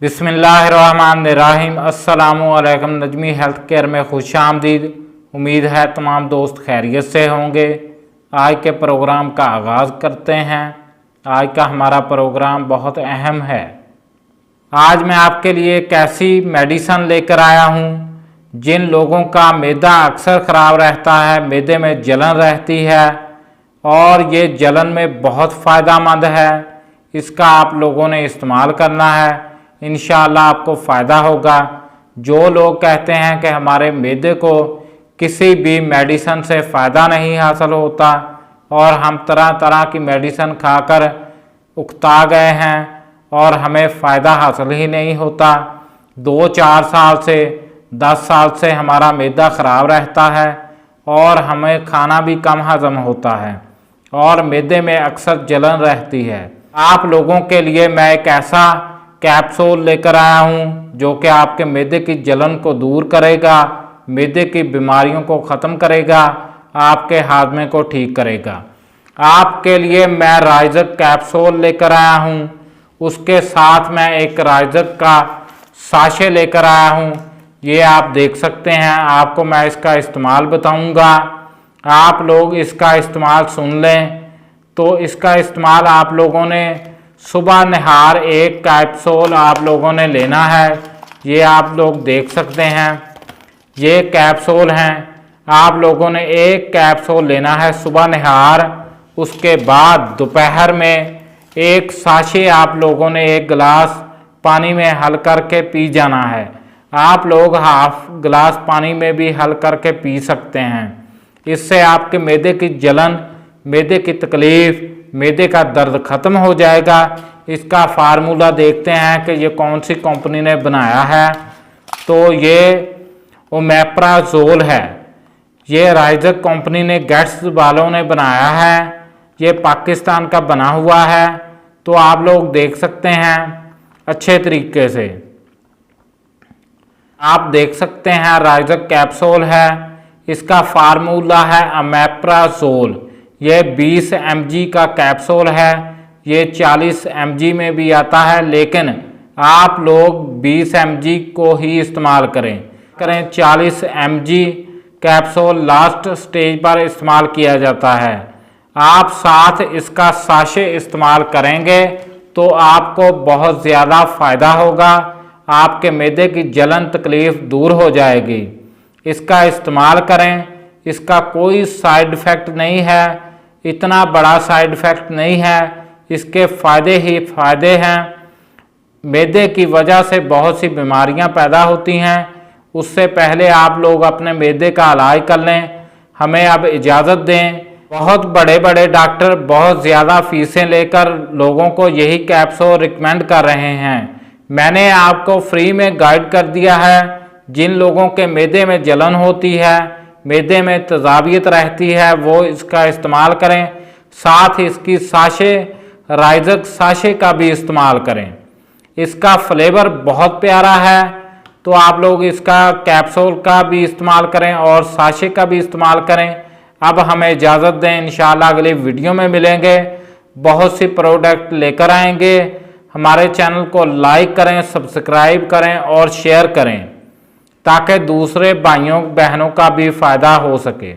बिस्मिल्लाहिर्रहमानिर्रहीम। अस्सलामुअलैकुम। Najmi health care में खुश आमदीद। उम्मीद है तमाम दोस्त खैरियत से होंगे। आज के प्रोग्राम का आगाज़ करते हैं। आज का हमारा प्रोग्राम बहुत अहम है। आज मैं आपके लिए एक ऐसी मेडिसन लेकर आया हूँ जिन लोगों का मैदा अक्सर ख़राब रहता है, मैदे में जलन रहती है और ये जलन में बहुत फ़ायदेमंद है। इसका आप लोगों ने इस्तेमाल करना है, इंशाअल्लाह आपको फ़ायदा होगा। जो लोग कहते हैं कि हमारे मैदे को किसी भी मेडिसन से फ़ायदा नहीं हासिल होता और हम तरह तरह की मेडिसन खाकर उकता गए हैं और हमें फ़ायदा हासिल ही नहीं होता, 2-4 साल से 10 साल से हमारा मैदा ख़राब रहता है और हमें खाना भी कम हज़म होता है और मैदे में अक्सर जलन रहती है। आप लोगों के लिए मैं एक ऐसा कैप्सूल लेकर आया हूँ जो कि आपके मैदे की जलन को दूर करेगा, मैदे की बीमारियों को ख़त्म करेगा, आपके हाजमे को ठीक करेगा। आपके लिए मैं राइजक कैप्सूल लेकर आया हूँ, उसके साथ मैं एक राइजक का साशे लेकर आया हूँ। ये आप देख सकते हैं, आपको मैं इसका इस्तेमाल बताऊँगा। आप लोग इसका इस्तेमाल सुन लें। तो इसका इस्तेमाल आप लोगों ने सुबह नहार एक कैप्सूल आप लोगों ने लेना है। ये आप लोग देख सकते हैं, ये कैप्सूल हैं। आप लोगों ने एक कैप्सूल लेना है सुबह नहार। उसके बाद दोपहर में एक साशे आप लोगों ने एक गिलास पानी में हल करके पी जाना है। आप लोग हाफ गिलास पानी में भी हल करके पी सकते हैं। इससे आपके मैदे की जलन, मैदे की तकलीफ़, मैदे का दर्द ख़त्म हो जाएगा। इसका फार्मूला देखते हैं कि ये कौन सी कंपनी ने बनाया है। तो ये ओमेप्राजोल है। ये राइजक कंपनी ने गेट्स वालों ने बनाया है। ये पाकिस्तान का बना हुआ है। तो आप लोग देख सकते हैं अच्छे तरीके से, आप देख सकते हैं राइजक कैप्सूल है। इसका फार्मूला है ओमेप्राजोल। ये 20 mg का कैप्सूल है। ये 40 mg में भी आता है, लेकिन आप लोग 20 mg को ही इस्तेमाल करें। 40 mg कैप्सूल लास्ट स्टेज पर इस्तेमाल किया जाता है। आप साथ इसका साशे इस्तेमाल करेंगे तो आपको बहुत ज़्यादा फ़ायदा होगा। आपके मैदे की जलन तकलीफ़ दूर हो जाएगी। इसका इस्तेमाल करें। इसका कोई साइड इफ़ेक्ट नहीं है, इतना बड़ा साइड इफ़ेक्ट नहीं है। इसके फ़ायदे ही फ़ायदे हैं। मैदे की वजह से बहुत सी बीमारियां पैदा होती हैं। उससे पहले आप लोग अपने मैदे का इलाज कर लें। हमें अब इजाज़त दें। बहुत बड़े बड़े डॉक्टर बहुत ज़्यादा फ़ीसें लेकर लोगों को यही कैप्सूल रिकमेंड कर रहे हैं। मैंने आपको फ्री में गाइड कर दिया है। जिन लोगों के मैदे में जलन होती है, मैदे में तेज़ाबियत रहती है, वो इसका इस्तेमाल करें। साथ ही इसकी साशे, राइजक साशे का भी इस्तेमाल करें। इसका फ्लेवर बहुत प्यारा है। तो आप लोग इसका कैप्सूल का भी इस्तेमाल करें और साशे का भी इस्तेमाल करें। अब हमें इजाज़त दें। इंशाअल्लाह अगली वीडियो में मिलेंगे। बहुत सी प्रोडक्ट लेकर आएंगे। हमारे चैनल को लाइक करें, सब्सक्राइब करें और शेयर करें ताकि दूसरे भाइयों बहनों का भी फ़ायदा हो सके।